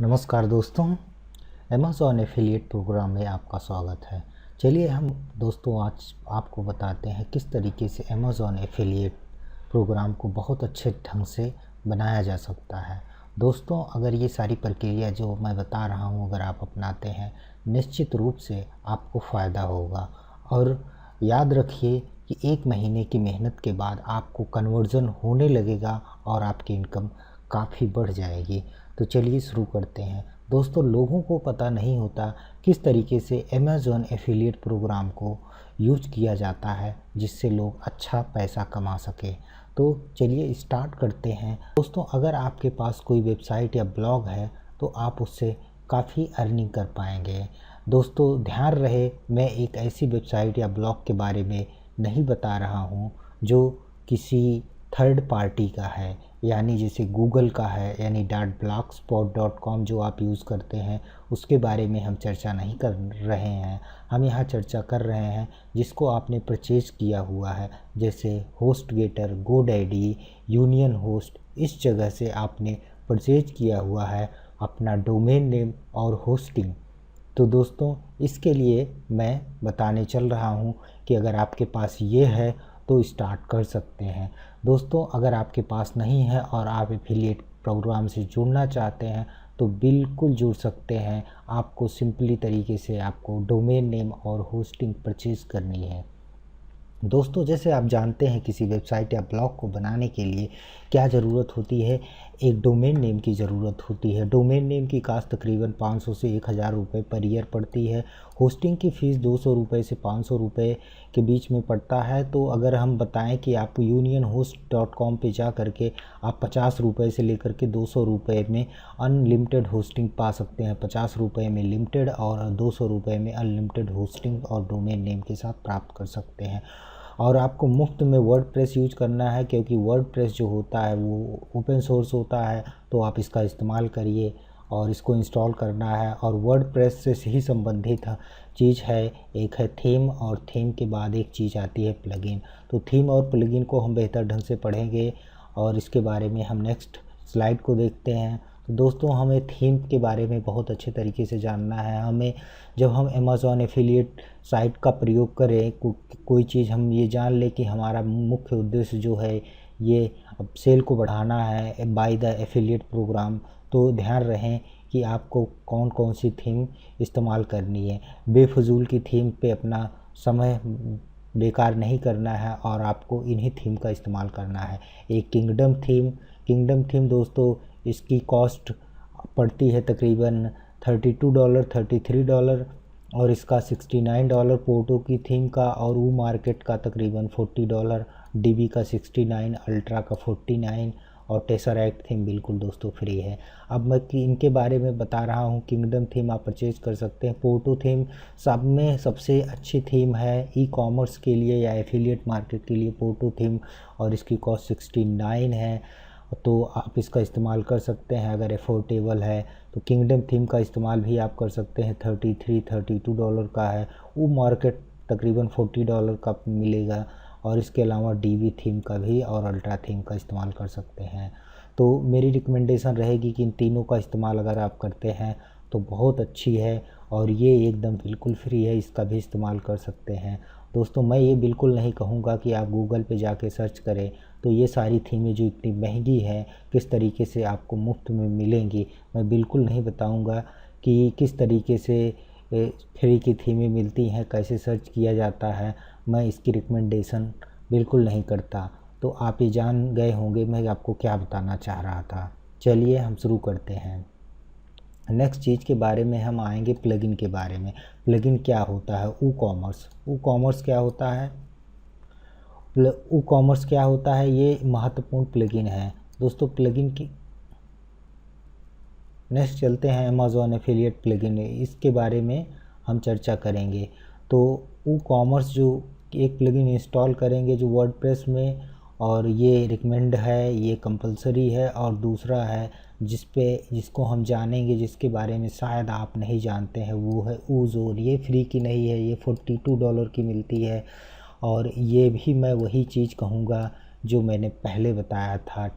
नमस्कार दोस्तों, Amazon affiliate programme में आपका स्वागत है। चलिए हम दोस्तों आज आपको बताते हैं किस तरीके से अमेज़ॉन एफिलिएट प्रोग्राम को बहुत अच्छे ढंग से बनाया जा सकता है। दोस्तों, अगर ये सारी प्रक्रिया जो मैं बता रहा हूँ अगर आप अपनाते हैं, निश्चित रूप से आपको फ़ायदा होगा। और याद रखिए कि 1 महीने की मेहनत के बाद आपको कन्वर्जन होने लगेगा और आपकी इनकम काफ़ी बढ़ जाएगी। तो चलिए शुरू करते हैं। दोस्तों, लोगों को पता नहीं होता किस तरीके से अमेज़ॉन एफिलिएट प्रोग्राम को यूज किया जाता है जिससे लोग अच्छा पैसा कमा सके। तो चलिए स्टार्ट करते हैं। दोस्तों, अगर आपके पास कोई वेबसाइट या ब्लॉग है तो आप उससे काफ़ी अर्निंग कर पाएंगे। दोस्तों, ध्यान रहे मैं एक ऐसी वेबसाइट या ब्लॉग के बारे में नहीं बता रहा हूँ जो किसी थर्ड पार्टी का है, यानी जैसे गूगल का है, यानी .blogspot.com जो आप यूज़ करते हैं उसके बारे में हम चर्चा नहीं कर रहे हैं। हम यहाँ चर्चा कर रहे हैं जिसको आपने परचेज किया हुआ है, जैसे होस्टगेटर, गोडैडी, यूनियन होस्ट। इस जगह से आपने परचेज किया हुआ है अपना डोमेन नेम और होस्टिंग। तो दोस्तों, इसके लिए मैं बताने चल रहा हूँ कि अगर आपके पास ये है तो स्टार्ट कर सकते हैं। दोस्तों, अगर आपके पास नहीं है और आप एफिलिएट प्रोग्राम से जुड़ना चाहते हैं तो बिल्कुल जुड़ सकते हैं। आपको सिंपली तरीके से आपको डोमेन नेम और होस्टिंग परचेज़ करनी है। दोस्तों, जैसे आप जानते हैं किसी वेबसाइट या ब्लॉग को बनाने के लिए क्या ज़रूरत होती है, एक डोमेन नेम की ज़रूरत होती है। डोमेन नेम की कास्ट तकरीबन 500 से 1000 रुपये पर ईयर पड़ती है। होस्टिंग की फ़ीस 200 रुपये से 500 रुपये के बीच में पड़ता है। तो अगर हम बताएं कि आप unionhost.com पे जा करके आप 50 रुपये से लेकर के 200 रुपये में अनलिमिटेड होस्टिंग पा सकते हैं। 50 रुपये में लिमिटेड और 200 रुपये में अनलिमिटेड होस्टिंग और डोमेन नेम के साथ प्राप्त कर सकते हैं। और आपको मुफ्त में वर्डप्रेस यूज करना है, क्योंकि वर्डप्रेस जो होता है वो ओपन सोर्स होता है। तो आप इसका इस्तेमाल करिए और इसको इंस्टॉल करना है। और वर्डप्रेस से ही संबंधित चीज़ है, एक है थीम और थीम के बाद एक चीज़ आती है प्लगइन। तो थीम और प्लगइन को हम बेहतर ढंग से पढ़ेंगे और इसके बारे में हम नेक्स्ट स्लाइड को देखते हैं। तो दोस्तों, हमें थीम के बारे में बहुत अच्छे तरीके से जानना है। हमें जब हम अमेज़ॉन एफिलिएट साइट का प्रयोग करें, कोई चीज़ हम ये जान लें कि हमारा मुख्य उद्देश्य जो है ये अब सेल को बढ़ाना है बाय द एफिलिएट प्रोग्राम, तो ध्यान रहें कि आपको कौन कौन सी थीम इस्तेमाल करनी है। बेफजूल की थीम पे अपना समय बेकार नहीं करना है और आपको इन्हीं थीम का इस्तेमाल करना है। एक किंगडम थीम दोस्तों, इसकी कॉस्ट पड़ती है तकरीबन $32 $33 और इसका $69 पोर्टो की थीम का और वो मार्केट का तकरीबन $40, डीबी का 69, अल्ट्रा का 49 और टेसरैक्ट थीम बिल्कुल दोस्तों फ्री है। अब मैं इनके बारे में बता रहा हूँ। किंगडम थीम आप परचेज कर सकते हैं। पोर्टो थीम सब में सबसे अच्छी थीम है ई कॉमर्स के लिए या एफिलिएट मार्केट के लिए पोर्टो थीम, और इसकी कॉस्ट 69 है। तो आप इसका इस्तेमाल कर सकते हैं अगर अफोर्डेबल है। तो किंगडम थीम का इस्तेमाल भी आप कर सकते हैं। $32 का है, वो मार्केट तकरीबन $40 का मिलेगा। और इसके अलावा डीबी थीम का भी और अल्ट्रा थीम का इस्तेमाल कर सकते हैं। तो मेरी रिकमेंडेशन रहेगी कि इन तीनों का इस्तेमाल अगर आप करते हैं तो बहुत अच्छी है और ये एकदम बिल्कुल फ्री है, इसका भी इस्तेमाल कर सकते हैं। दोस्तों, मैं ये बिल्कुल नहीं कहूँगा कि आप गूगल पे जाके सर्च करें। तो ये सारी थीमें जो इतनी महंगी हैं किस तरीके से आपको मुफ्त में मिलेंगी, मैं बिल्कुल नहीं बताऊँगा कि किस तरीके से फ्री की थीमें मिलती हैं, कैसे सर्च किया जाता है। मैं इसकी रिकमेंडेशन बिल्कुल नहीं करता। तो आप ये जान गए होंगे मैं आपको क्या बताना चाह रहा था। चलिए हम शुरू करते हैं। नेक्स्ट चीज़ के बारे में हम आएंगे प्लगइन के बारे में। प्लगइन क्या होता है? ई कॉमर्स क्या होता है? ई कॉमर्स क्या होता है? ये महत्वपूर्ण प्लगइन है दोस्तों। प्लगइन की नेक्स्ट चलते हैं अमेज़ॉन एफिलिएट प्लगइन, इसके बारे में हम चर्चा करेंगे। तो ई कॉमर्स जो एक प्लगइन इंस्टॉल करेंगे जो वर्डप्रेस में, और ये रिकमेंड है, ये कंपलसरी है। और दूसरा है जिसको हम जानेंगे, जिसके बारे में शायद आप नहीं जानते हैं, वो है ओज़ोन। ये फ्री की नहीं है, ये $42 की मिलती है। और ये भी मैं वही चीज़ कहूँगा जो मैंने पहले बताया था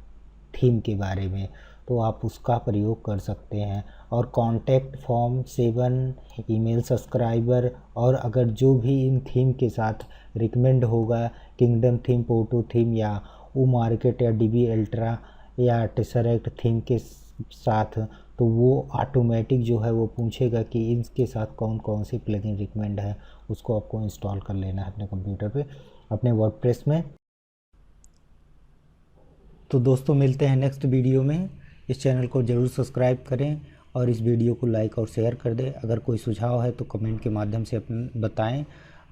थीम के बारे में। तो आप उसका प्रयोग कर सकते हैं। और कॉन्टैक्ट फॉर्म 7 ईमेल सब्सक्राइबर, और अगर जो भी इन थीम के साथ रिकमेंड होगा, किंगडम थीम, पोर्टो थीम या वो मार्केट या डीबी अल्ट्रा या टेसरेक्ट थीम के साथ, तो वो ऑटोमेटिक जो है वो पूछेगा कि इसके साथ कौन कौन सी प्लगइन रिकमेंड है, उसको आपको इंस्टॉल कर लेना है अपने कंप्यूटर पे, अपने वर्डप्रेस में। तो दोस्तों मिलते हैं नेक्स्ट वीडियो में। इस चैनल को ज़रूर सब्सक्राइब करें और इस वीडियो को लाइक और शेयर कर दें। अगर कोई सुझाव है तो कमेंट के माध्यम से अपने बताएं,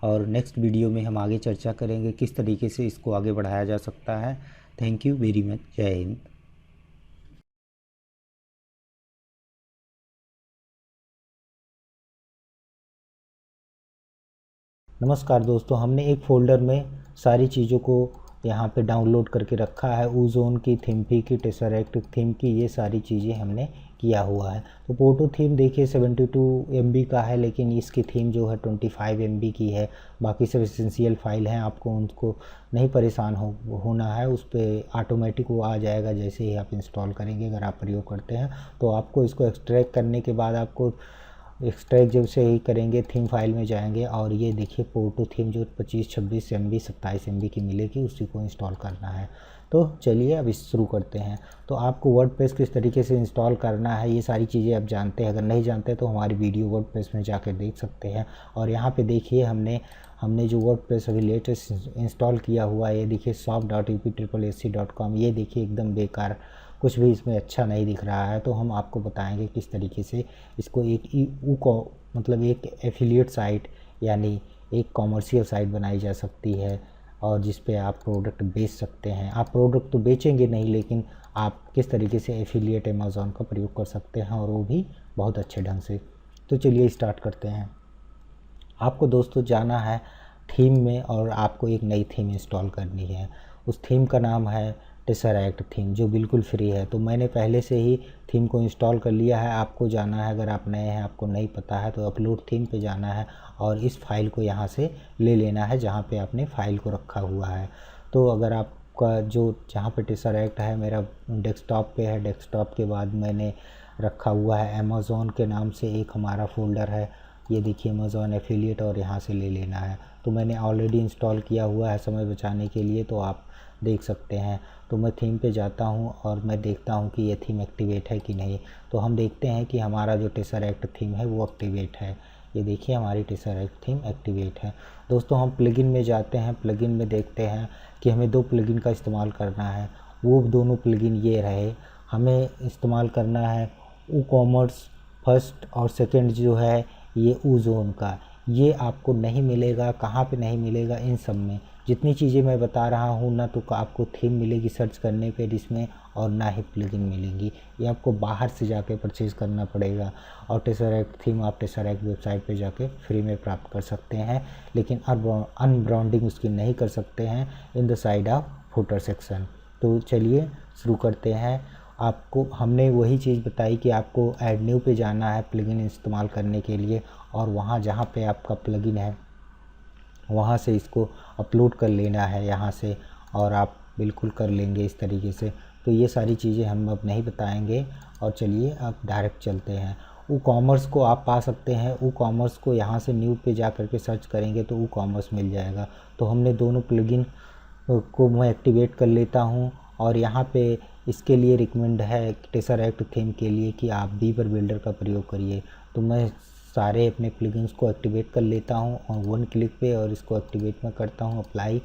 और नेक्स्ट वीडियो में हम आगे चर्चा करेंगे किस तरीके से इसको आगे बढ़ाया जा सकता है। Thank you very much. जय हिंद। नमस्कार दोस्तों, हमने एक फ़ोल्डर में सारी चीज़ों को यहाँ पे डाउनलोड करके रखा है। ओजोन की, थिम्फी की, टेसरेक्ट थीम की, ये सारी चीज़ें हमने किया हुआ है। तो पोर्टो थीम देखिए 72 MB का है, लेकिन इसकी थीम जो है 25 MB की है। बाकी सब एसेंशियल फाइल हैं, आपको उनको नहीं परेशान होना है। उस पर ऑटोमेटिक वो आ जाएगा जैसे ही आप इंस्टॉल करेंगे। अगर आप प्रयोग करते हैं तो आपको इसको एक्सट्रैक्ट करने के बाद, आपको एक्सट्रैक्ट जब से ही करेंगे थीम फाइल में जाएंगे, और ये देखिए पोर्टो थीम जो 25-26 MB 27 MB की मिलेगी, उसी को इंस्टॉल करना है। तो चलिए अब इस शुरू करते हैं। तो आपको वर्डप्रेस किस तरीके से इंस्टॉल करना है, ये सारी चीज़ें आप जानते हैं। अगर नहीं जानते तो हमारी वीडियो वर्डप्रेस में जाकर देख सकते हैं। और यहाँ पे देखिए हमने जो वर्डप्रेस अभी लेटेस्ट इंस्टॉल किया हुआ है, ये देखिए shop.up-ac.com। ये देखिए एकदम बेकार, कुछ भी इसमें अच्छा नहीं दिख रहा है। तो हम आपको बताएंगे किस तरीके से इसको मतलब एक एफिलिएट साइट, यानी एक कॉमर्शियल साइट बनाई जा सकती है, और जिस पे आप प्रोडक्ट बेच सकते हैं। आप प्रोडक्ट तो बेचेंगे नहीं, लेकिन आप किस तरीके से एफिलिएट अमेज़ॉन का प्रयोग कर सकते हैं, और वो भी बहुत अच्छे ढंग से। तो चलिए स्टार्ट करते हैं। आपको दोस्तों जाना है थीम में, और आपको एक नई थीम इंस्टॉल करनी है। उस थीम का नाम है टेसरेक्ट थीम, जो बिल्कुल फ्री है। तो मैंने पहले से ही थीम को इंस्टॉल कर लिया है। आपको जाना है, अगर आप नए हैं, आपको नहीं पता है, तो अपलोड थीम पे जाना है और इस फाइल को यहाँ से ले लेना है जहाँ पे आपने फाइल को रखा हुआ है। तो अगर आपका जहाँ पे टेसरेक्ट है, मेरा डेस्कटॉप पे है। डेस्कटॉप के बाद मैंने रखा हुआ है अमेज़ॉन के नाम से एक हमारा फ़ोल्डर है, ये देखिए अमेज़ॉन एफिलिएट, और यहाँ से ले लेना है। तो मैंने ऑलरेडी इंस्टॉल किया हुआ है समय बचाने के लिए, तो आप देख सकते हैं। तो मैं थीम पे जाता हूँ और मैं देखता हूँ कि ये थीम एक्टिवेट है कि नहीं। तो हम देखते हैं कि हमारा जो टेसरेक्ट थीम है वो एक्टिवेट है। ये देखिए हमारी टेसरेक्ट थीम एक्टिवेट है। दोस्तों हम प्लगइन में जाते हैं। प्लगइन में देखते हैं कि हमें 2 प्लगइन का इस्तेमाल करना है। वो दोनों प्लगइन ये रहे, हमें इस्तेमाल करना है वूकॉमर्स फर्स्ट, और सेकंड जो है ये ओजोन का। ये आपको नहीं मिलेगा, कहाँ पे नहीं मिलेगा, इन सब में। जितनी चीज़ें मैं बता रहा हूँ ना, तो आपको थीम मिलेगी सर्च करने पे इसमें, और ना ही प्लगइन मिलेंगी। ये आपको बाहर से जाके परचेज़ करना पड़ेगा। और टेसरेक्ट थीम आप टेसरेक्ट वेबसाइट पे जाके फ्री में प्राप्त कर सकते हैं, लेकिन अनब्रांडिंग उसकी नहीं कर सकते हैं in the side of footer section. तो चलिए शुरू करते हैं। आपको हमने वही चीज़ बताई कि आपको ऐड न्यू पे जाना है प्लगइन इस्तेमाल करने के लिए, और वहाँ जहाँ पे आपका प्लगइन है वहाँ से इसको अपलोड कर लेना है यहाँ से, और आप बिल्कुल कर लेंगे इस तरीके से। तो ये सारी चीज़ें हम अब नहीं बताएंगे, और चलिए अब डायरेक्ट चलते हैं। वूकॉमर्स को आप पा सकते हैं। वूकॉमर्स को यहाँ से न्यू पे जा कर के सर्च करेंगे तो वूकॉमर्स मिल जाएगा। तो हमने दोनों प्लगइन को मैं एक्टिवेट कर लेता हूँ, और यहाँ पे इसके लिए रिकमेंड है टेसरेक्ट थीम के लिए कि आप बीवर बिल्डर का प्रयोग करिए। तो मैं सारे अपने प्लगइन्स को एक्टिवेट कर लेता हूँ और 1 क्लिक पे, और इसको एक्टिवेट मैं करता हूँ अप्लाई।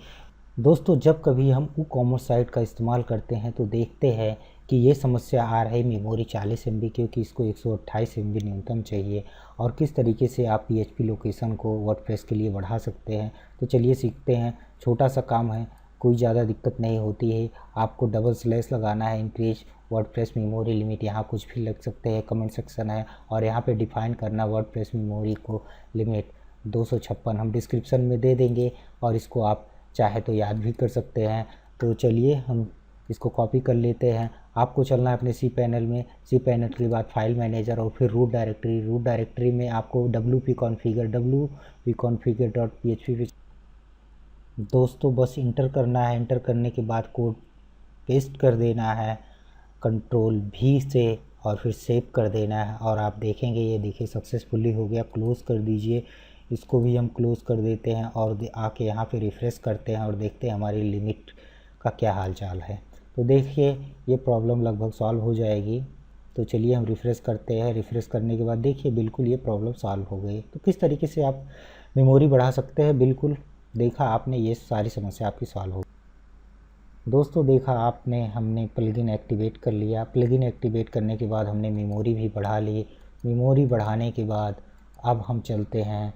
दोस्तों जब कभी हम वूकॉमर्स साइट का इस्तेमाल करते हैं तो देखते हैं कि ये समस्या आ रही मेमोरी 40 MB, क्योंकि इसको 128 MB न्यूनतम चाहिए। और किस तरीके से आप PHP लोकेशन को वर्डप्रेस के लिए बढ़ा सकते हैं, तो चलिए सीखते हैं। छोटा सा काम है, कोई ज़्यादा दिक्कत नहीं होती है। आपको डबल स्लैश लगाना है, इंक्रीज वर्डप्रेस मेमोरी लिमिट, यहाँ कुछ भी लग सकते हैं, कमेंट सेक्शन है। और यहाँ पे डिफाइन करना वर्डप्रेस मेमोरी को लिमिट 256 हम डिस्क्रिप्शन में दे देंगे, और इसको आप चाहे तो याद भी कर सकते हैं। तो चलिए हम इसको कॉपी कर लेते हैं। आपको चलना है अपने सी पैनल में। सी पैनल के बाद फाइल मैनेजर, और फिर रूट डायरेक्टरी। रूट डायरेक्टरी में आपको wp configure.php दोस्तों बस इंटर करना है। इंटर करने के बाद कोड पेस्ट कर देना है। कंट्रोल V से और फिर सेव कर देना है। और आप देखेंगे ये देखिए सक्सेसफुली हो गया। क्लोज़ कर दीजिए, इसको भी हम क्लोज़ कर देते हैं और आके यहाँ पे रिफ़्रेश करते हैं और देखते हैं हमारी लिमिट का क्या हाल चाल है। तो देखिए ये प्रॉब्लम लगभग सॉल्व हो जाएगी। तो चलिए हम रिफ़्रेश करते हैं। रिफ़्रेश करने के बाद देखिए बिल्कुल ये प्रॉब्लम सॉल्व हो गई। तो किस तरीके से आप मेमोरी बढ़ा सकते हैं, बिल्कुल देखा आपने, ये सारी समस्या आपकी सॉल्व हो। दोस्तों देखा आपने, हमने प्लगइन एक्टिवेट कर लिया। प्लगइन एक्टिवेट करने के बाद हमने मेमोरी भी बढ़ा ली। मेमोरी बढ़ाने के बाद अब हम चलते हैं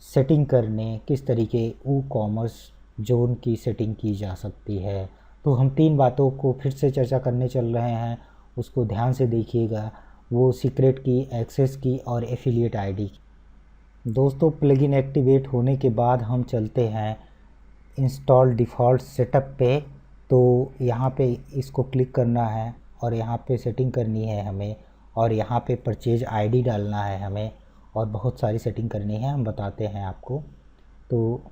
सेटिंग करने, किस तरीके WooCommerce ज़ोन की सेटिंग की जा सकती है। तो हम 3 बातों को फिर से चर्चा करने चल रहे हैं, उसको ध्यान से देखिएगा। वो सीक्रेट की, एक्सेस की और एफिलिएट आईडी। दोस्तों प्लगइन एक्टिवेट होने के बाद हम चलते हैं इंस्टॉल डिफ़ॉल्ट सेटअप पे। तो यहाँ पे इसको क्लिक करना है और यहाँ पे सेटिंग करनी है हमें, और यहाँ पे परचेज आईडी डालना है हमें, और बहुत सारी सेटिंग करनी है, हम बताते हैं आपको। तो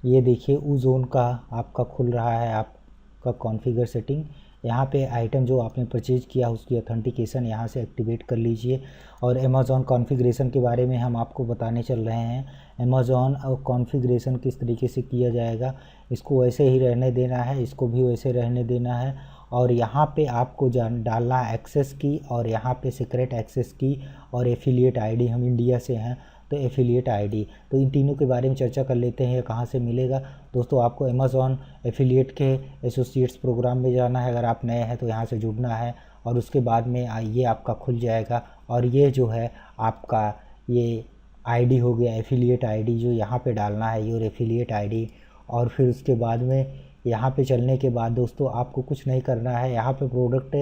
ये देखिए ओज़ोन का आपका खुल रहा है, आपका कॉन्फ़िगर सेटिंग। यहाँ पे आइटम जो आपने परचेज किया उसकी ऑथेंटिकेशन यहाँ से एक्टिवेट कर लीजिए। और अमेज़ॉन कॉन्फ़िगरेशन के बारे में हम आपको बताने चल रहे हैं। अमेज़ॉन और कॉन्फ़िगरेशन किस तरीके से किया जाएगा, इसको वैसे ही रहने देना है, इसको भी वैसे रहने देना है। और यहाँ पे आपको डालना है एक्सेस की, और यहाँ पे सीक्रेट एक्सेस की और एफिलिएट आईडी। हम इंडिया से हैं तो एफिलिएट आईडी। तो इन तीनों के बारे में चर्चा कर लेते हैं, कहाँ से मिलेगा। दोस्तों आपको अमेज़ॉन एफिलिएट के एसोसिएट्स प्रोग्राम में जाना है, अगर आप नए हैं तो यहाँ से जुड़ना है, और उसके बाद में ये आपका खुल जाएगा। और ये जो है आपका ये आईडी हो गया एफिलिएट आईडी, जो यहाँ पे डालना है योर एफिलिएट आईडी। और फिर उसके बाद में यहाँ पे चलने के बाद दोस्तों आपको कुछ नहीं करना है, यहाँ पे प्रोडक्ट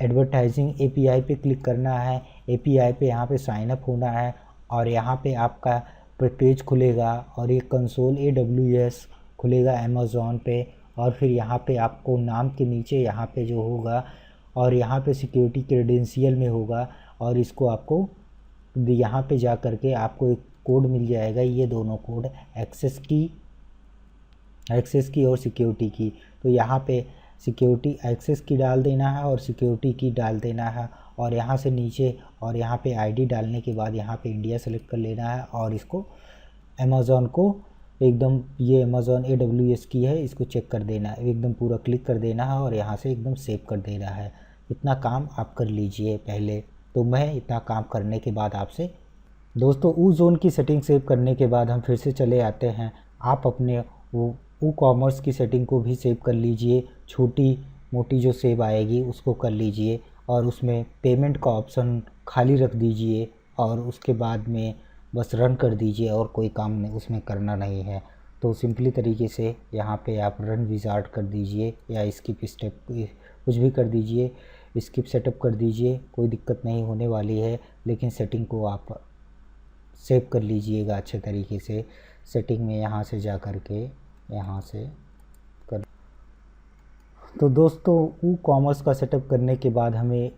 एडवर्टाइजिंग एपीआई पे क्लिक करना है। एपीआई पे यहाँ पे साइन अप होना है, और यहाँ पे आपका पेज खुलेगा और ये कंसोल AWS खुलेगा अमेज़ॉन पे। और फिर यहाँ पे आपको नाम के नीचे यहाँ पे जो होगा, और यहाँ पे सिक्योरिटी क्रेडेंशियल में होगा, और इसको आपको यहाँ पे जा कर के आपको एक कोड मिल जाएगा। ये दोनों कोड एक्सेस की और सिक्योरिटी की। तो यहाँ पे सिक्योरिटी एक्सेस की डाल देना है और सिक्योरिटी की डाल देना है, और यहाँ से नीचे और यहाँ पे आईडी डालने के बाद यहाँ पे इंडिया सेलेक्ट कर लेना है, और इसको अमेज़ॉन को एकदम, ये अमेज़ॉन AWS की है, इसको चेक कर देना है, एकदम पूरा क्लिक कर देना है और यहाँ से एकदम सेव कर देना है। इतना काम आप कर लीजिए पहले। तो मैं इतना काम करने के बाद आपसे दोस्तों WooZone की सेटिंग सेव करने के बाद हम फिर से चले आते हैं। आप अपने वो WooCommerce की सेटिंग को भी सेव कर लीजिए, छोटी मोटी जो सेव आएगी उसको कर लीजिए, और उसमें पेमेंट का ऑप्शन खाली रख दीजिए, और उसके बाद में बस रन कर दीजिए, और कोई काम नहीं उसमें करना नहीं है। तो सिंपली तरीके से यहाँ पे आप रन विज़ार्ड कर दीजिए, या स्किप स्टेप कुछ भी कर दीजिए, स्किप सेटअप कर दीजिए, कोई दिक्कत नहीं होने वाली है। लेकिन सेटिंग को आप सेव कर लीजिएगा अच्छे तरीके से। सेटिंग में यहाँ से जा कर के यहाँ से कर। तो दोस्तों WooCommerce का सेटअप करने के बाद हमें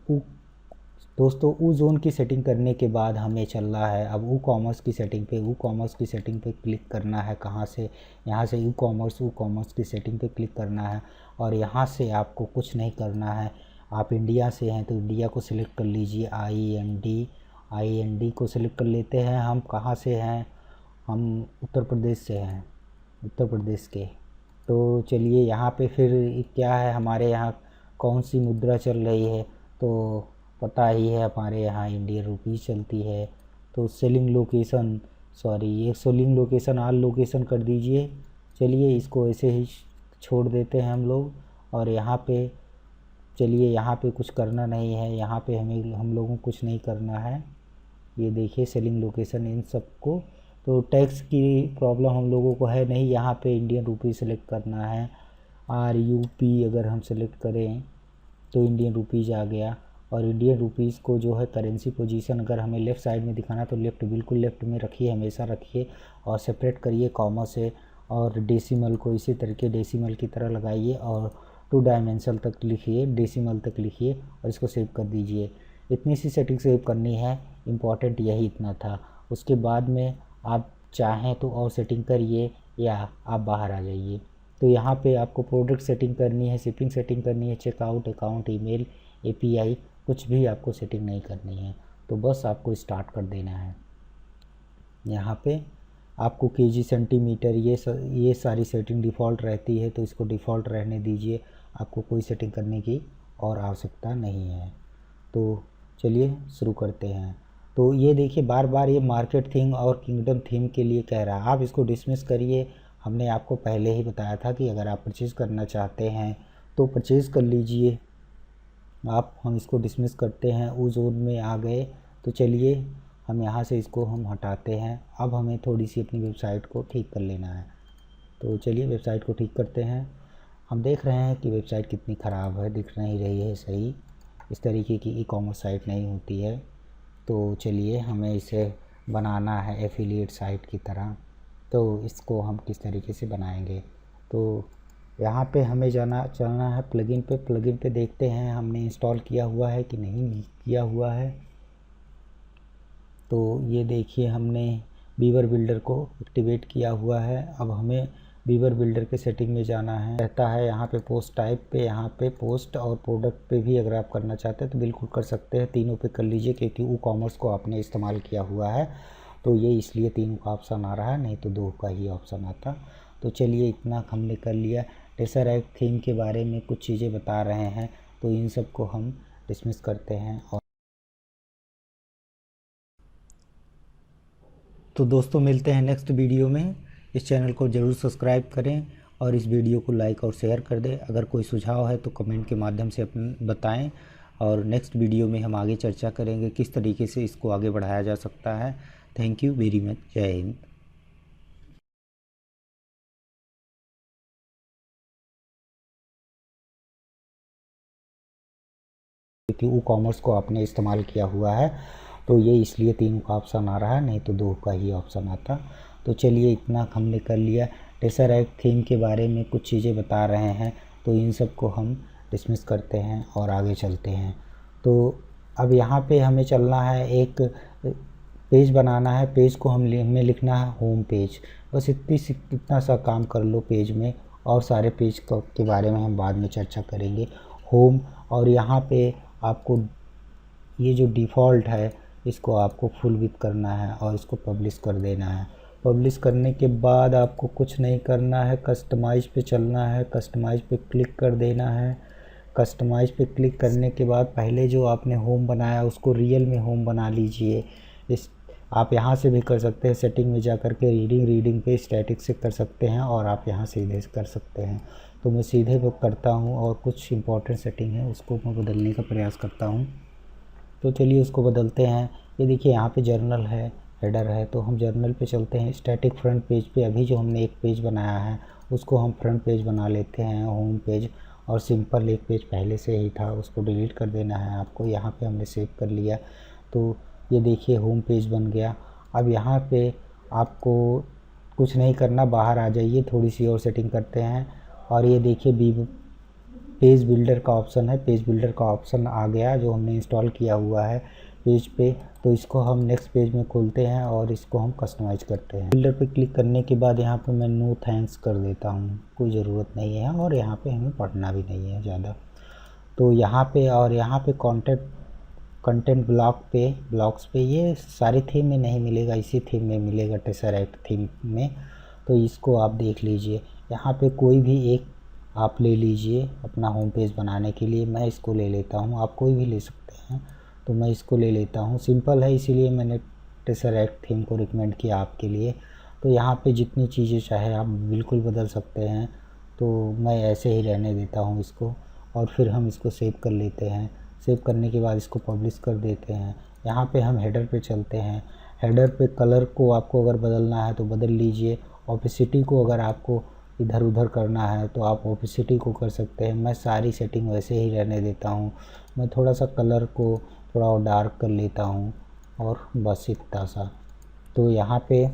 दोस्तों WooZone की सेटिंग करने के बाद हमें चलना है अब WooCommerce की सेटिंग पे। WooCommerce की सेटिंग पे क्लिक करना है, कहाँ से, यहाँ से WooCommerce की सेटिंग पे क्लिक करना है, और यहाँ से आपको कुछ नहीं करना है। आप इंडिया से हैं तो इंडिया को सिलेक्ट कर लीजिए, IND को सिलेक्ट कर लेते हैं। हम कहाँ से हैं, हम उत्तर प्रदेश से हैं, उत्तर प्रदेश के। तो चलिए यहाँ पे फिर क्या है, हमारे यहाँ कौन सी मुद्रा चल रही है, तो पता ही है हमारे यहाँ इंडियन रुपीज़ चलती है। तो सेलिंग लोकेशन, ये सेलिंग लोकेशन ऑल लोकेशन कर दीजिए। चलिए इसको ऐसे ही छोड़ देते हैं हम लोग। और यहाँ पे चलिए, यहाँ पे कुछ करना नहीं है, यहाँ पे हम लोगों को कुछ नहीं करना है। ये देखिए सेलिंग लोकेशन इन सबको, तो टैक्स की प्रॉब्लम हम लोगों को है नहीं। यहाँ पे इंडियन रुपीज़ सेलेक्ट करना है, RUP अगर हम सेलेक्ट करें तो इंडियन रुपीज़ आ गया। और इंडियन रुपीज़ को जो है करेंसी पोजीशन अगर हमें लेफ़्ट साइड में दिखाना तो लेफ़्ट, बिल्कुल लेफ़्ट में रखिए, हमेशा रखिए, और सेपरेट करिए कॉमा से। और डेसिमल को इसी तरीके डेसिमल की तरह लगाइए, और 2 डायमेंशन तक लिखिए, डेसिमल तक लिखिए, और इसको सेव कर दीजिए। इतनी सी सेटिंग सेव करनी है, इम्पॉर्टेंट यही इतना था। उसके बाद में आप चाहें तो और सेटिंग करिए, या आप बाहर आ जाइए। तो यहाँ पे आपको प्रोडक्ट सेटिंग करनी है, शिपिंग सेटिंग करनी है, चेकआउट, अकाउंट, ईमेल, एपीआई, कुछ भी आपको सेटिंग नहीं करनी है। तो बस आपको स्टार्ट कर देना है। यहाँ पे आपको केजी, सेंटीमीटर, ये सारी सेटिंग डिफ़ॉल्ट रहती है, तो इसको डिफ़ॉल्ट रहने दीजिए। आपको कोई सेटिंग करने की और आवश्यकता नहीं है। तो चलिए शुरू करते हैं। तो ये देखिए बार बार ये मार्केट थीम और किंगडम थीम के लिए कह रहा है, आप इसको डिसमिस करिए। हमने आपको पहले ही बताया था कि अगर आप परचेज़ करना चाहते हैं तो परचेज़ कर लीजिए आप। हम इसको डिसमिस करते हैं, उस जोन में आ गए। तो चलिए हम यहाँ से इसको हम हटाते हैं। अब हमें थोड़ी सी अपनी वेबसाइट को ठीक कर लेना है। तो चलिए वेबसाइट को ठीक करते हैं। हम देख रहे हैं कि वेबसाइट कितनी ख़राब है, दिख नहीं रही है सही। इस तरीके की ई कॉमर्स साइट नहीं होती है। तो चलिए हमें इसे बनाना है एफिलिएट साइट की तरह। तो इसको हम किस तरीके से बनाएंगे, तो यहाँ पे हमें चलना है प्लगइन पे। प्लगइन पे देखते हैं हमने इंस्टॉल किया हुआ है कि नहीं किया हुआ है। तो ये देखिए हमने बीवर बिल्डर को एक्टिवेट किया हुआ है। अब हमें बीवर बिल्डर के सेटिंग में जाना है। रहता है यहाँ पे पोस्ट टाइप पे, यहाँ पे पोस्ट और प्रोडक्ट पे भी अगर आप करना चाहते हैं तो बिल्कुल कर सकते हैं। तीनों पे कर लीजिए, क्योंकि वो कॉमर्स को आपने इस्तेमाल किया हुआ है तो ये इसलिए तीनों का ऑप्शन आ रहा है, नहीं तो दो का ही ऑप्शन आता। तो चलिए इतना हमने कर लिया। टेसरैक्ट थीम के बारे में कुछ चीज़ें बता रहे हैं, तो इन सब को हम डिसमिस करते हैं। और तो दोस्तों मिलते हैं नेक्स्ट वीडियो में। इस चैनल को ज़रूर सब्सक्राइब करें और इस वीडियो को लाइक और शेयर कर दें। अगर कोई सुझाव है तो कमेंट के माध्यम से अपन बताएं, और नेक्स्ट वीडियो में हम आगे चर्चा करेंगे किस तरीके से इसको आगे बढ़ाया जा सकता है। Thank you very much. जय हिंद। क्योंकि वो कॉमर्स को आपने इस्तेमाल किया हुआ है तो ये इसलिए तीनों का ऑप्शन आ रहा है, नहीं तो दो का ही ऑप्शन आता। तो चलिए इतना हमने कर लिया। टेसरैक्ट थीम के बारे में कुछ चीज़ें बता रहे हैं, तो इन सब को हम डिसमिस करते हैं और आगे चलते हैं। तो अब यहाँ पे हमें चलना है, एक पेज बनाना है। पेज को हमें लिखना है होम पेज। बस इतना सा काम कर लो पेज में, और सारे पेज के बारे में हम बाद में चर्चा करेंगे। होम, और यहाँ पे आपको ये जो डिफ़ॉल्ट है इसको आपको फुल विथ करना है और इसको पब्लिश कर देना है। पब्लिश करने के बाद आपको कुछ नहीं करना है, कस्टमाइज़ पे चलना है। कस्टमाइज़ पे क्लिक कर देना है। कस्टमाइज़ पे क्लिक करने के बाद पहले जो आपने होम बनाया उसको रियल में होम बना लीजिए। इस आप यहाँ से भी कर सकते हैं, सेटिंग में जा कर के रीडिंग पे स्टैटिक से कर सकते हैं, और आप यहाँ सीधे से कर सकते हैं। तो मैं सीधे वो करता हूँ, और कुछ इंपॉर्टेंट सेटिंग है उसको मैं बदलने का प्रयास करता हूँ। तो चलिए उसको बदलते हैं। ये देखिए यहाँ पे जर्नल है, हेडर है, तो हम जर्नल पे चलते हैं। स्टैटिक फ्रंट पेज पे अभी जो हमने एक पेज बनाया है उसको हम फ्रंट पेज बना लेते हैं, होम पेज। और सिंपल एक पेज पहले से ही था उसको डिलीट कर देना है आपको। यहाँ पे हमने सेव कर लिया, तो ये देखिए होम पेज बन गया। अब यहाँ पे आपको कुछ नहीं करना, बाहर आ जाइए, थोड़ी सी और सेटिंग करते हैं। और ये देखिए पेज बिल्डर का ऑप्शन है। पेज बिल्डर का ऑप्शन आ गया जो हमने इंस्टॉल किया हुआ है पेज पे। तो इसको हम नेक्स्ट पेज में खोलते हैं और इसको हम कस्टमाइज़ करते हैं। बिल्डर पे क्लिक करने के बाद यहाँ पे मैं नो थैंक्स कर देता हूँ, कोई ज़रूरत नहीं है, और यहाँ पे हमें पढ़ना भी नहीं है ज़्यादा। तो यहाँ पे और यहाँ पे कंटेंट ब्लॉक्स पे ये सारी थीम में नहीं मिलेगा, इसी थीम में मिलेगा, टेसरैक्ट थीम में। तो इसको आप देख लीजिए। यहाँ पे कोई भी एक आप ले लीजिए अपना होम पेज बनाने के लिए। मैं इसको ले लेता हूँ, आप कोई भी ले सकते हैं, तो मैं इसको ले लेता हूँ। सिंपल है इसीलिए मैंने टेसरैक्ट थीम को रिकमेंड किया आपके लिए। तो यहाँ पे जितनी चीज़ें चाहे आप बिल्कुल बदल सकते हैं, तो मैं ऐसे ही रहने देता हूँ इसको। और फिर हम इसको सेव कर लेते हैं। सेव करने के बाद इसको पब्लिश कर देते हैं। यहाँ पे हम हेडर पे चलते हैं। हेडर पे कलर को आपको अगर बदलना है तो बदल लीजिए। ओपेसिटी को अगर आपको इधर उधर करना है तो आप ओपेसिटी को कर सकते हैं। मैं सारी सेटिंग वैसे ही रहने देता हूँ। मैं थोड़ा सा कलर को थोड़ा और डार्क कर लेता हूँ, और बस इतना सा। तो यहाँ पे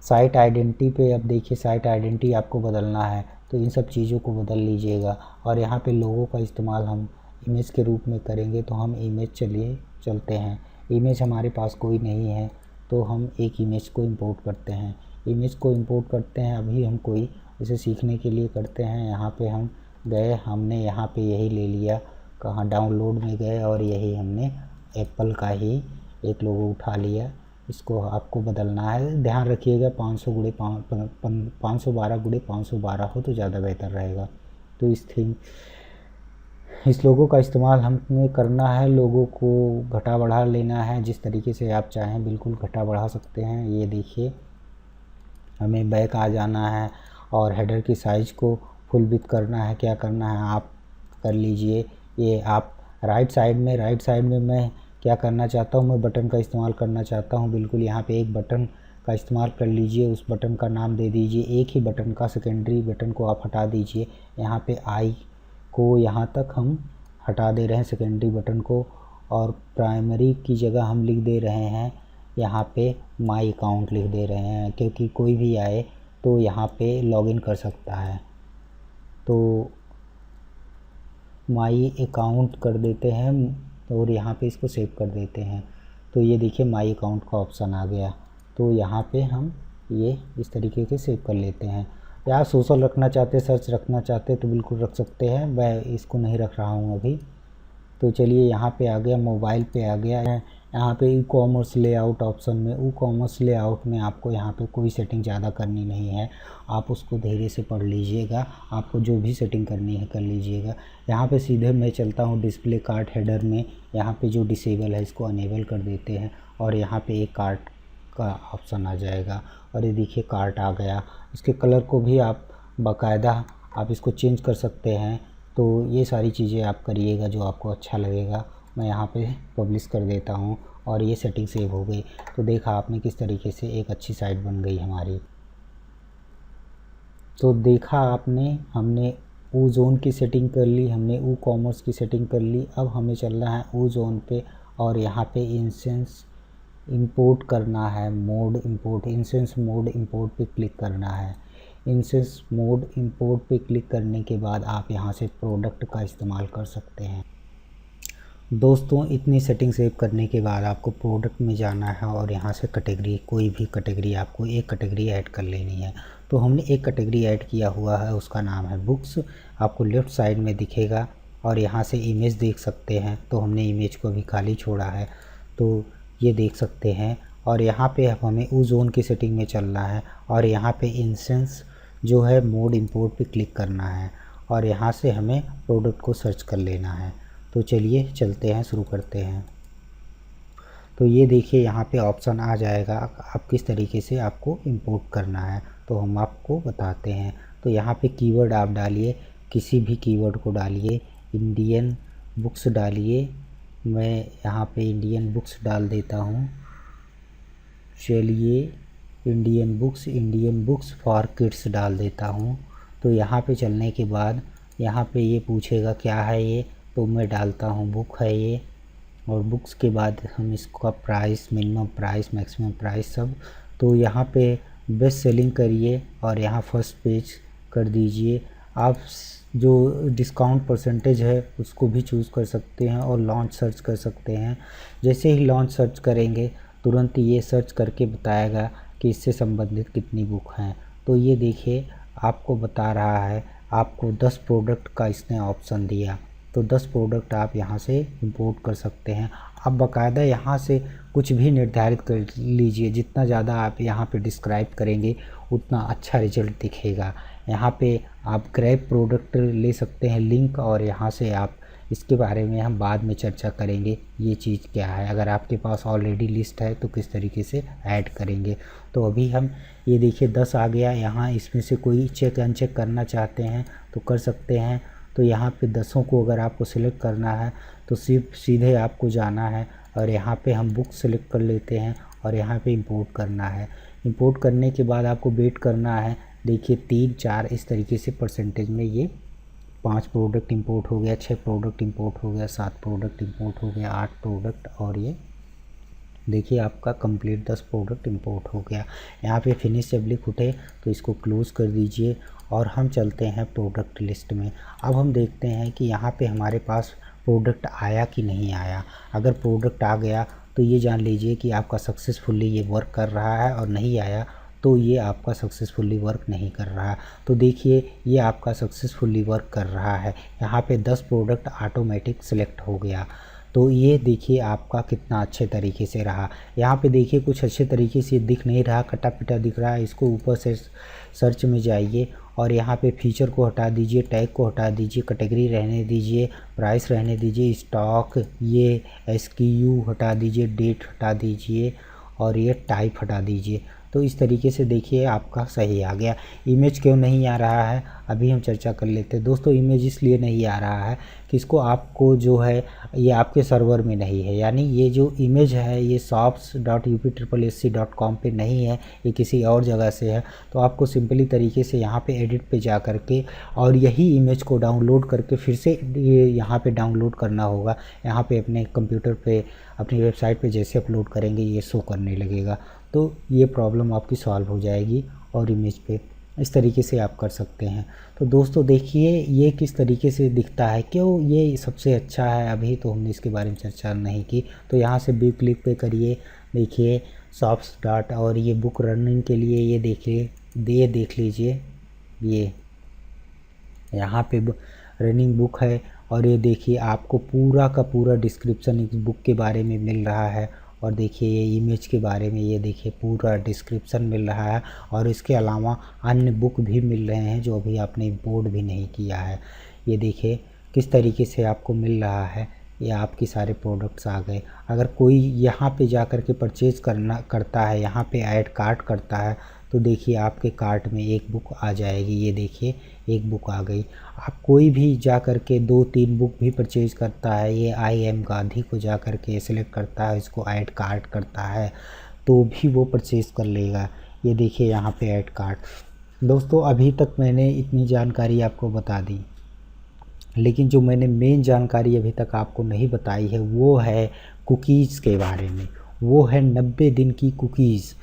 साइट आइडेंटिटी पे अब देखिए, साइट आइडेंटिटी आपको बदलना है तो इन सब चीज़ों को बदल लीजिएगा। और यहाँ पे लोगों का इस्तेमाल हम इमेज के रूप में करेंगे, तो हम इमेज चलते हैं। इमेज हमारे पास कोई नहीं है तो हम एक इमेज को इंपोर्ट करते हैं। इमेज को इंपोर्ट करते हैं, अभी हम कोई इसे सीखने के लिए करते हैं। यहाँ पे हम गए, हमने यहाँ पे यही ले लिया, कहाँ डाउनलोड में गए और यही हमने एप्पल का ही एक लोगो उठा लिया। इसको आपको बदलना है, ध्यान रखिएगा 512 हो तो ज़्यादा बेहतर रहेगा। तो इस लोगो का इस्तेमाल हमें करना है, लोगों को घटा बढ़ा लेना है, जिस तरीके से आप चाहें बिल्कुल घटा बढ़ा सकते हैं। ये देखिए, हमें बैक आ जाना है और हेडर की साइज़ को फुल विड्थ करना है। क्या करना है आप कर लीजिए, ये आप राइट साइड में मैं क्या करना चाहता हूँ, मैं बटन का इस्तेमाल करना चाहता हूँ। बिल्कुल यहाँ पे एक बटन का इस्तेमाल कर लीजिए, उस बटन का नाम दे दीजिए, एक ही बटन का सेकेंडरी बटन को आप हटा दीजिए। यहाँ पे आई को यहाँ तक हम हटा दे रहे हैं सेकेंडरी बटन को, और प्राइमरी की जगह हम लिख दे रहे हैं यहाँ पे माई अकाउंट लिख दे रहे हैं, क्योंकि कोई भी आए तो यहाँ पे लॉगिन कर सकता है। तो माई अकाउंट कर देते हैं और यहाँ पे इसको सेव कर देते हैं। तो ये देखिए माई अकाउंट का ऑप्शन आ गया। तो यहाँ पे हम ये इस तरीके से सेव कर लेते हैं। या सोशल रखना चाहते, सर्च रखना चाहते तो बिल्कुल रख सकते हैं, मैं इसको नहीं रख रहा हूँ अभी। तो चलिए यहाँ पे आ गया, मोबाइल पे आ गया है। यहाँ पे ई कॉमर्स लेआउट ऑप्शन में, ई कॉमर्स लेआउट में आपको यहाँ पे कोई सेटिंग ज़्यादा करनी नहीं है, आप उसको धीरे से पढ़ लीजिएगा। आपको जो भी सेटिंग करनी है कर लीजिएगा। यहाँ पे सीधे मैं चलता हूँ डिस्प्ले कार्ट हेडर में। यहाँ पे जो डिसेबल है इसको अनेबल कर देते हैं और यहाँ पे एक कार्ट का ऑप्शन आ जाएगा और ये देखिए कार्ट आ गया। इसके कलर को भी आप बाकायदा आप इसको चेंज कर सकते हैं। तो ये सारी चीज़ें आप करिएगा जो आपको अच्छा लगेगा। मैं यहाँ पे पब्लिश कर देता हूँ और ये सेटिंग सेव हो गई। तो देखा आपने किस तरीके से एक अच्छी साइट बन गई हमारी। तो देखा आपने, हमने ओ जोन की सेटिंग कर ली, हमने ओ कॉमर्स की सेटिंग कर ली। अब हमें चलना है ओ जोन पे और यहाँ पे इंस्टेंस इंपोर्ट करना है, mode import, instance mode import पे क्लिक करना है। इंस्टेंस मोड इंपोर्ट पे क्लिक करने के बाद आप यहाँ से प्रोडक्ट का इस्तेमाल कर सकते हैं। दोस्तों इतनी सेटिंग सेव करने के बाद आपको प्रोडक्ट में जाना है और यहाँ से कैटेगरी, कोई भी कैटेगरी आपको एक कैटेगरी ऐड कर लेनी है। तो हमने एक कैटेगरी ऐड किया हुआ है, उसका नाम है बुक्स। आपको लेफ़्ट साइड में दिखेगा और यहाँ से इमेज देख सकते हैं। तो हमने इमेज को भी खाली छोड़ा है, तो ये देख सकते हैं। और यहाँ पे अब हमें उस जोन की सेटिंग में चलना है और यहाँ पे इंस्टेंस जो है मोड इंपोर्ट पे क्लिक करना है और यहाँ से हमें प्रोडक्ट को सर्च कर लेना है। तो चलिए चलते हैं, शुरू करते हैं। तो ये देखिए यहाँ पे ऑप्शन आ जाएगा, आप किस तरीके से आपको इंपोर्ट करना है तो हम आपको बताते हैं। तो यहाँ पे कीवर्ड आप डालिए, किसी भी कीवर्ड को डालिए, इंडियन बुक्स डालिए। मैं यहाँ पे इंडियन बुक्स डाल देता हूँ। चलिए इंडियन बुक्स फॉर किड्स डाल देता हूँ। तो यहाँ पे चलने के बाद यहाँ पे ये पूछेगा क्या है ये, तो मैं डालता हूँ बुक है ये। और बुक्स के बाद हम इसका price, minimum price, maximum price सब। तो यहाँ पे बेस्ट सेलिंग करिए और यहाँ फर्स्ट पेज कर दीजिए। आप जो डिस्काउंट परसेंटेज है उसको भी चूज़ कर सकते हैं और लॉन्च सर्च कर सकते हैं। जैसे ही लॉन्च सर्च करेंगे तुरंत ये सर्च करके बताएगा कि इससे संबंधित कितनी बुक हैं। तो ये देखिए आपको बता रहा है, आपको 10 प्रोडक्ट का इसने ऑप्शन दिया। तो 10 प्रोडक्ट आप यहाँ से इंपोर्ट कर सकते हैं। आप बाकायदा यहाँ से कुछ भी निर्धारित कर लीजिए, जितना ज़्यादा आप यहाँ पे डिस्क्राइब करेंगे उतना अच्छा रिजल्ट दिखेगा। यहाँ पे आप ग्रैब प्रोडक्ट ले सकते हैं लिंक, और यहाँ से आप इसके बारे में हम बाद में चर्चा करेंगे ये चीज़ क्या है। अगर आपके पास ऑलरेडी लिस्ट है तो किस तरीके से ऐड करेंगे। तो अभी हम ये देखिए 10 आ गया यहाँ, इसमें से कोई चेक अनचेक करना चाहते हैं तो कर सकते हैं। तो यहाँ पे 10 को अगर आपको सिलेक्ट करना है तो सिर्फ सीधे आपको जाना है और यहाँ पे हम बुक सेलेक्ट कर लेते हैं और यहाँ पे इंपोर्ट करना है। इंपोर्ट करने के बाद आपको वेट करना है। देखिए 3, 4 इस तरीके से परसेंटेज में ये 5 प्रोडक्ट इंपोर्ट हो गया, 6 प्रोडक्ट इंपोर्ट हो गया, 7 प्रोडक्ट इंपोर्ट हो गया, 8 प्रोडक्ट, और ये देखिए आपका कंप्लीट 10 प्रोडक्ट इंपोर्ट हो गया। यहाँ पे फिनिश जब लिख उठे तो इसको क्लोज़ कर दीजिए और हम चलते हैं प्रोडक्ट लिस्ट में। अब हम देखते हैं कि यहाँ पे हमारे पास प्रोडक्ट आया कि नहीं आया। अगर प्रोडक्ट आ गया तो ये जान लीजिए कि आपका सक्सेसफुली ये वर्क कर रहा है, और नहीं आया तो ये आपका सक्सेसफुली वर्क नहीं कर रहा। तो देखिए ये आपका सक्सेसफुली वर्क कर रहा है। यहाँ पे 10 प्रोडक्ट ऑटोमेटिक सिलेक्ट हो गया। तो ये देखिए आपका कितना अच्छे तरीके से रहा। यहाँ पे देखिए कुछ अच्छे तरीके से दिख नहीं रहा, कटा पिटा दिख रहा है। इसको ऊपर से सर्च में जाइए और यहाँ पे फीचर को हटा दीजिए, टैग को हटा दीजिए, कैटेगरी रहने दीजिए, प्राइस रहने दीजिए, स्टॉक, ये SKU हटा दीजिए, डेट हटा दीजिए और ये टाइप हटा दीजिए। तो इस तरीके से देखिए आपका सही आ गया। इमेज क्यों नहीं आ रहा है अभी हम चर्चा कर लेते हैं। दोस्तों इमेज इसलिए नहीं आ रहा है कि इसको आपको जो है ये आपके सर्वर में नहीं है, यानी ये जो इमेज है ये shops.upsssc.com पे नहीं है, ये किसी और जगह से है। तो आपको सिंपली तरीके से यहाँ पे एडिट पे जा करके और यही इमेज को डाउनलोड करके फिर से ये यहाँ पे डाउनलोड करना होगा। यहाँ पे अपने कंप्यूटर पे अपनी वेबसाइट पे जैसे अपलोड करेंगे ये शो करने लगेगा। तो ये प्रॉब्लम आपकी सॉल्व हो जाएगी और इमेज पे इस तरीके से आप कर सकते हैं। तो दोस्तों देखिए ये किस तरीके से दिखता है, क्यों ये सबसे अच्छा है। अभी तो हमने इसके बारे में चर्चा नहीं की। तो यहाँ से बी क्लिक पे करिए, देखिए शॉप्स डॉट और ये बुक रनिंग के लिए ये देखिए ये देख लीजिए, ये यहाँ पे रनिंग बुक है और ये देखिए आपको पूरा का पूरा डिस्क्रिप्शन इस बुक के बारे में मिल रहा है। और देखिए ये इमेज के बारे में ये देखिए पूरा डिस्क्रिप्शन मिल रहा है और इसके अलावा अन्य बुक भी मिल रहे हैं जो अभी आपने इंपोर्ट भी नहीं किया है। ये देखिए किस तरीके से आपको मिल रहा है, ये आपके सारे प्रोडक्ट्स आ गए। अगर कोई यहाँ पे जा कर के परचेज़ करता है, यहाँ पे ऐड कार्ट करता है, तो देखिए आपके कार्ट में एक बुक आ जाएगी। ये देखिए एक बुक आ गई। आप कोई भी जा कर के 2-3 बुक भी परचेज़ करता है, ये IM गांधी को जा कर के सेलेक्ट करता है, इसको ऐड कार्ट करता है तो भी वो परचेज़ कर लेगा। ये देखिए यहाँ पे ऐड कार्ट। दोस्तों अभी तक मैंने इतनी जानकारी आपको बता दी, लेकिन जो मैंने मेन जानकारी अभी तक आपको नहीं बताई है वो है कुकीज़ के बारे में। वो है 90 दिन की कुकीज़।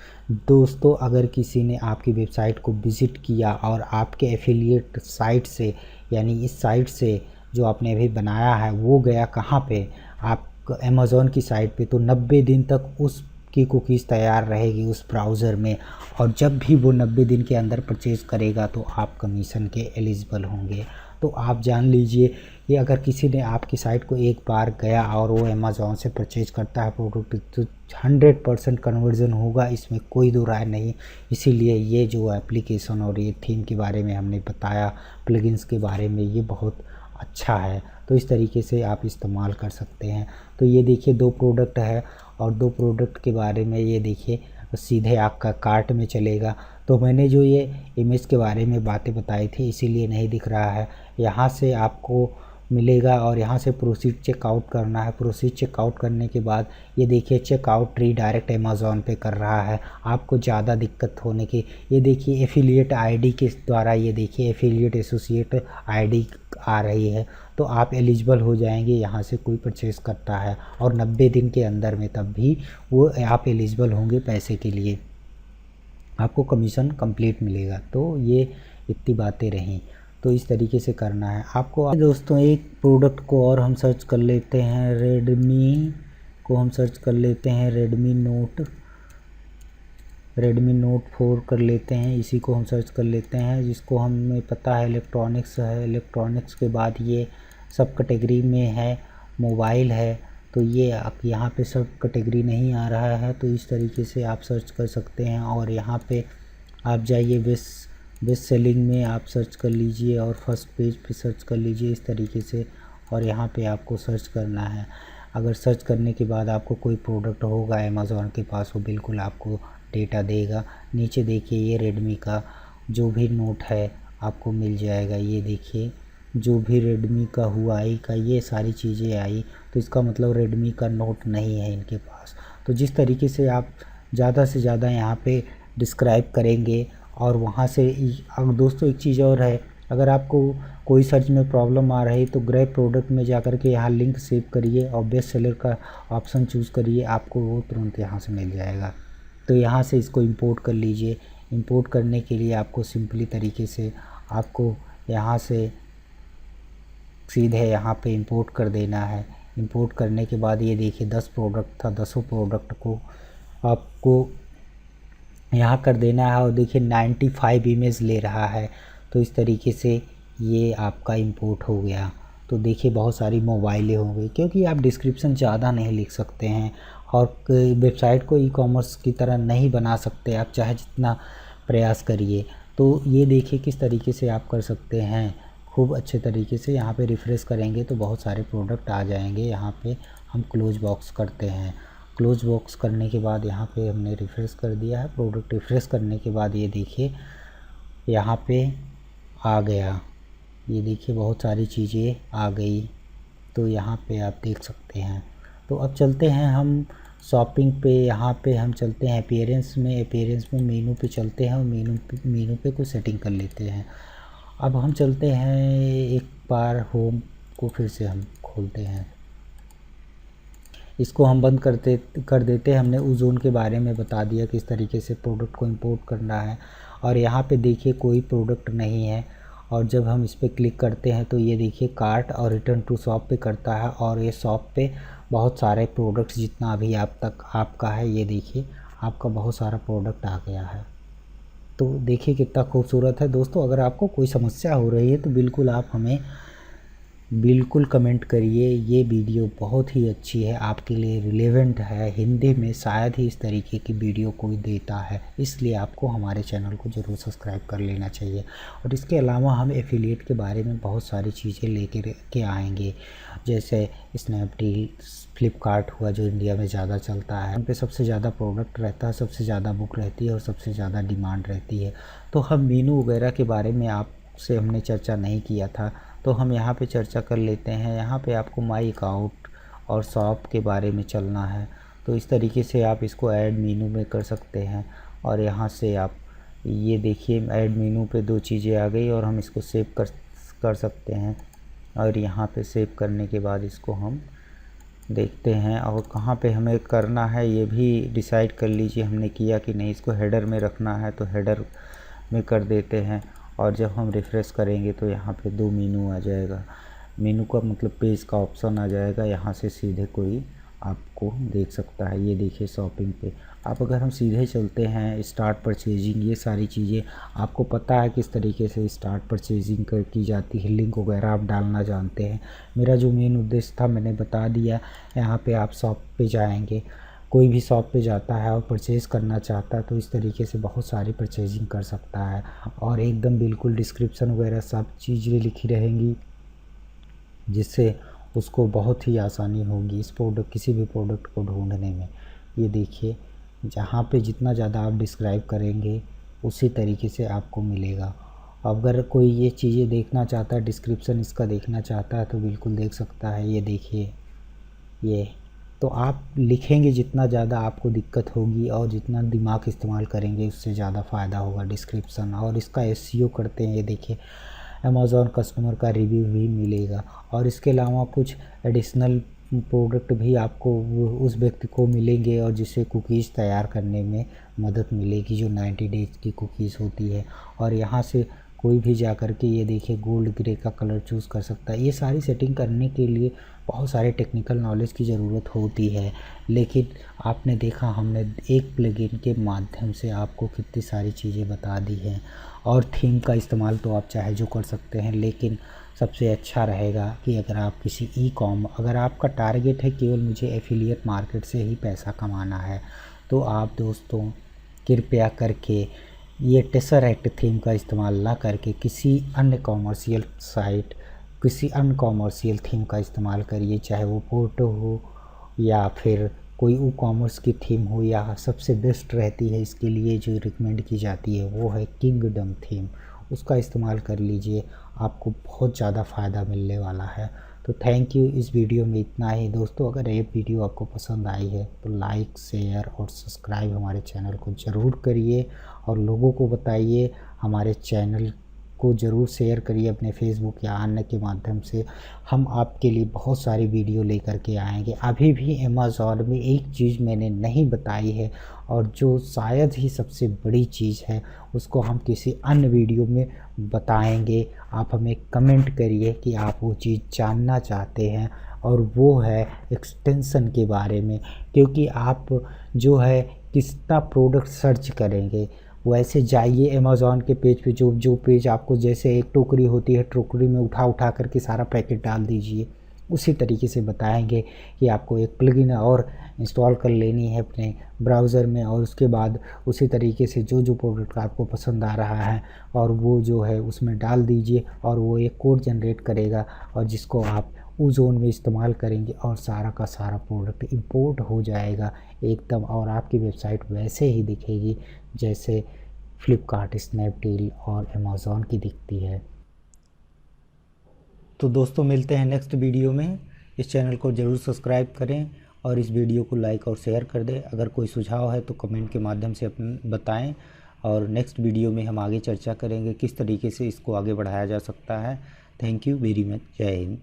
दोस्तों अगर किसी ने आपकी वेबसाइट को विज़िट किया और आपके एफिलिएट साइट से, यानी इस साइट से जो आपने अभी बनाया है वो गया कहाँ पे, आप अमेज़ॉन की साइट पे, तो 90 दिन तक उस की कुकीज़ तैयार रहेगी उस ब्राउज़र में। और जब भी वो 90 दिन के अंदर परचेज़ करेगा तो आप कमीशन के एलिजिबल होंगे। तो आप जान लीजिए कि अगर किसी ने आपकी साइट को एक बार गया और वो अमेज़ॉन से परचेज़ करता है प्रोडक्ट, तो 100% कन्वर्जन होगा, इसमें कोई दो राय नहीं। इसीलिए ये जो एप्लीकेशन और ये थीम के बारे में हमने बताया, प्लगइन्स के बारे में, ये बहुत अच्छा है। तो इस तरीके से आप इस्तेमाल कर सकते हैं। तो ये देखिए 2 प्रोडक्ट है और 2 प्रोडक्ट के बारे में ये देखिए सीधे आपका कार्ट में चलेगा। तो मैंने जो ये इमेज के बारे में बातें बताई थी इसीलिए नहीं दिख रहा है। यहाँ से आपको मिलेगा और यहाँ से प्रोसीड चेकआउट करना है। प्रोसीड चेकआउट करने के बाद ये देखिए चेकआउट डायरेक्ट अमेज़ॉन पे कर रहा है। आपको ज़्यादा दिक्कत होने की, ये देखिए एफिलिएट आईडी के द्वारा, ये देखिए एफिलिएट एसोसिएट आईडी आ रही है, तो आप एलिजिबल हो जाएंगे। यहाँ से कोई परचेज़ करता है और 90 दिन के अंदर में तब भी वो आप एलिजिबल होंगे पैसे के लिए, आपको कमीशन कंप्लीट मिलेगा। तो ये इतनी बातें रहीं। तो इस तरीके से करना है आपको। दोस्तों एक प्रोडक्ट को और हम सर्च कर लेते हैं, रेडमी को हम सर्च कर लेते हैं, रेडमी नोट 4 कर लेते हैं। इसी को हम सर्च कर लेते हैं, जिसको हमें पता है इलेक्ट्रॉनिक्स है। इलेक्ट्रॉनिक्स के बाद ये सब कैटेगरी में है, मोबाइल है। तो ये आप यहाँ पे सब कैटेगरी नहीं आ रहा है, तो इस तरीके से आप सर्च कर सकते हैं। और यहाँ पे आप जाइए बेस्ट सेलिंग में आप सर्च कर लीजिए और फर्स्ट पेज पे सर्च कर लीजिए इस तरीके से। और यहाँ पे आपको सर्च करना है। अगर सर्च करने के बाद आपको कोई प्रोडक्ट होगा अमेज़ॉन के पास, वो बिल्कुल आपको डेटा देगा। नीचे देखिए ये रेडमी का जो भी नोट है आपको मिल जाएगा। ये देखिए जो भी रेडमी का हुआई का ये सारी चीज़ें आई, तो इसका मतलब रेडमी का नोट नहीं है इनके पास। तो जिस तरीके से आप ज़्यादा से ज़्यादा यहाँ पे डिस्क्राइब करेंगे और वहाँ से अब दोस्तों एक चीज़ और है, अगर आपको कोई सर्च में प्रॉब्लम आ रही तो ग्रैब प्रोडक्ट में जा कर के यहाँ लिंक सेव करिए और बेस्ट सेलर का ऑप्शन चूज़ करिए, आपको वो तुरंत यहाँ से मिल जाएगा। तो यहाँ से इसको इंपोर्ट कर लीजिए। इंपोर्ट करने के लिए आपको सिंपली तरीके से आपको यहाँ से सीधे यहाँ पे इंपोर्ट कर देना है। इंपोर्ट करने के बाद ये देखिए 10 प्रोडक्ट था, 10 प्रोडक्ट को आपको यहाँ कर देना है और देखिए 95 इमेज ले रहा है। तो इस तरीके से ये आपका इंपोर्ट हो गया। तो देखिए बहुत सारी मोबाइलें हो गई, क्योंकि आप डिस्क्रिप्शन ज़्यादा नहीं लिख सकते हैं और वेबसाइट को ई-कॉमर्स की तरह नहीं बना सकते आप, चाहे जितना प्रयास करिए। तो ये देखिए किस तरीके से आप कर सकते हैं खूब अच्छे तरीके से। यहाँ पे रिफ़्रेश करेंगे तो बहुत सारे प्रोडक्ट आ जाएंगे। यहाँ पे हम क्लोज बॉक्स करते हैं। क्लोज बॉक्स करने के बाद यहाँ पे हमने रिफ़्रेश कर दिया है। प्रोडक्ट रिफ़्रेश करने के बाद ये देखिए यहाँ पे आ गया। ये देखिए बहुत सारी चीज़ें आ गई। तो यहाँ पे आप देख सकते हैं। तो अब चलते हैं हम शॉपिंग पे। यहाँ पे हम चलते हैं अपीयरेंस में मेनू पे चलते हैं और मेनू पे कुछ सेटिंग कर लेते हैं। अब हम चलते हैं एक बार होम को फिर से हम खोलते हैं। इसको हम बंद कर देते हैं। हमने ओज़ोन के बारे में बता दिया किस तरीके से प्रोडक्ट को इंपोर्ट करना है। और यहाँ पे देखिए कोई प्रोडक्ट नहीं है। और जब हम इस पर क्लिक करते हैं तो ये देखिए कार्ट और रिटर्न टू शॉप पे करता है। और ये शॉप पे बहुत सारे प्रोडक्ट्स जितना अभी आप तक आपका है, ये देखिए आपका बहुत सारा प्रोडक्ट आ गया है। तो देखिए कितना खूबसूरत है दोस्तों। अगर आपको कोई समस्या हो रही है तो बिल्कुल आप हमें बिल्कुल कमेंट करिए। ये वीडियो बहुत ही अच्छी है, आपके लिए रिलेवेंट है। हिंदी में शायद ही इस तरीके की वीडियो कोई देता है, इसलिए आपको हमारे चैनल को ज़रूर सब्सक्राइब कर लेना चाहिए। और इसके अलावा हम एफिलिएट के बारे में बहुत सारी चीज़ें लेकर के आएंगे, जैसे स्नैपडील, फ्लिपकार्ट हुआ जो इंडिया में ज़्यादा चलता है। उन पे सबसे ज़्यादा प्रोडक्ट रहता है, सबसे ज़्यादा बुक रहती है और सबसे ज़्यादा डिमांड रहती है। तो हम मेनू वगैरह के बारे में आपसे हमने चर्चा नहीं किया था, तो हम यहाँ पे चर्चा कर लेते हैं। यहाँ पे आपको माई अकाउंट और शॉप के बारे में चलना है। तो इस तरीके से आप इसको ऐड मेनू में कर सकते हैं। और यहाँ से आप ये देखिए ऐड मेनू पे 2 चीज़ें आ गई और हम इसको सेव कर सकते हैं। और यहाँ पे सेव करने के बाद इसको हम देखते हैं और कहाँ पे हमें करना है ये भी डिसाइड कर लीजिए हमने किया कि नहीं। इसको हेडर में रखना है तो हेडर में कर देते हैं। और जब हम रिफ़्रेश करेंगे तो यहाँ पे 2 मेनू आ जाएगा। मेनू का मतलब पेज का ऑप्शन आ जाएगा। यहाँ से सीधे कोई आपको देख सकता है। ये देखिए शॉपिंग पे आप अगर हम सीधे चलते हैं स्टार्ट परचेजिंग, ये सारी चीज़ें आपको पता है किस तरीके से स्टार्ट परचेजिंग की जाती है। लिंक वगैरह आप डालना जानते हैं। मेरा जो मेन उद्देश्य था मैंने बता दिया। यहाँ पे आप शॉप पे जाएंगे, कोई भी शॉप पे जाता है और परचेज़ करना चाहता है तो इस तरीके से बहुत सारी परचेजिंग कर सकता है। और एकदम बिल्कुल डिस्क्रिप्शन वगैरह सब चीज़ें लिखी रहेंगी, जिससे उसको बहुत ही आसानी होगी इस किसी भी प्रोडक्ट को ढूंढने में। ये देखिए जहाँ पे जितना ज़्यादा आप डिस्क्राइब करेंगे उसी तरीके से आपको मिलेगा। अगर कोई ये चीज़ें देखना चाहता है, डिस्क्रिप्शन इसका देखना चाहता है तो बिल्कुल देख सकता है। ये देखिए ये तो आप लिखेंगे जितना ज़्यादा आपको दिक्कत होगी और जितना दिमाग इस्तेमाल करेंगे उससे ज़्यादा फ़ायदा होगा डिस्क्रिप्शन। और इसका एसईओ करते हैं। ये देखिए अमेज़ॉन कस्टमर का रिव्यू भी मिलेगा। और इसके अलावा कुछ एडिशनल प्रोडक्ट भी आपको उस व्यक्ति को मिलेंगे और जिससे कुकीज़ तैयार करने में मदद मिलेगी, जो 90 डेज़ की कुकीज़ होती है। और यहाँ से कोई भी जा कर के ये देखिए गोल्ड ग्रे का कलर चूज़ कर सकता है। ये सारी सेटिंग करने के लिए बहुत सारे टेक्निकल नॉलेज की ज़रूरत होती है, लेकिन आपने देखा हमने एक प्लगइन के माध्यम से आपको कितनी सारी चीज़ें बता दी हैं। और थीम का इस्तेमाल तो आप चाहे जो कर सकते हैं, लेकिन सबसे अच्छा रहेगा कि अगर आप किसी अगर आपका टारगेट है केवल मुझे एफिलिएट मार्केट से ही पैसा कमाना है, तो आप दोस्तों कृपया करके ये टेसरैक्ट थीम का इस्तेमाल ना करके किसी अन्य कॉमर्शियल साइट, किसी अन्य कॉमर्शियल थीम का इस्तेमाल करिए, चाहे वो फोटो हो या फिर कोई ई कॉमर्स की थीम हो। या सबसे बेस्ट रहती है इसके लिए जो रिकमेंड की जाती है वो है किंगडम थीम, उसका इस्तेमाल कर लीजिए, आपको बहुत ज़्यादा फ़ायदा मिलने वाला है। तो थैंक यू। इस वीडियो में इतना ही दोस्तों। अगर ये वीडियो आपको पसंद आई है तो लाइक, शेयर और सब्सक्राइब हमारे चैनल को ज़रूर करिए और लोगों को बताइए। हमारे चैनल को ज़रूर शेयर करिए अपने फेसबुक या अन्य के माध्यम से। हम आपके लिए बहुत सारी वीडियो लेकर के आएंगे। अभी भी अमेज़ॉन में एक चीज़ मैंने नहीं बताई है और जो शायद ही सबसे बड़ी चीज़ है, उसको हम किसी अन्य वीडियो में बताएंगे। आप हमें कमेंट करिए कि आप वो चीज़ जानना चाहते हैं और वो है एक्सटेंशन के बारे में। क्योंकि आप जो है कितना प्रोडक्ट सर्च करेंगे। वैसे जाइए अमेज़ॉन के पेज पे, जो पेज आपको, जैसे एक टोकरी होती है, टोकरी में उठा उठा करके सारा पैकेट डाल दीजिए, उसी तरीके से बताएंगे कि आपको एक प्लगइन और इंस्टॉल कर लेनी है अपने ब्राउज़र में, और उसके बाद उसी तरीके से जो प्रोडक्ट आपको पसंद आ रहा है और वो जो है उसमें डाल दीजिए, और वो एक कोड जनरेट करेगा और जिसको आप उस ज़ोन में इस्तेमाल करेंगे और सारा का सारा प्रोडक्ट इंपोर्ट हो जाएगा एकदम, और आपकी वेबसाइट वैसे ही दिखेगी जैसे फ्लिपकार्ट, स्नैपडील और अमेज़ॉन की दिखती है। तो दोस्तों मिलते हैं नेक्स्ट वीडियो में। इस चैनल को ज़रूर सब्सक्राइब करें और इस वीडियो को लाइक और शेयर कर दें। अगर कोई सुझाव है तो कमेंट के माध्यम से अपने बताएं, और नेक्स्ट वीडियो में हम आगे चर्चा करेंगे किस तरीके से इसको आगे बढ़ाया जा सकता है। Thank you very much. जय हिंद।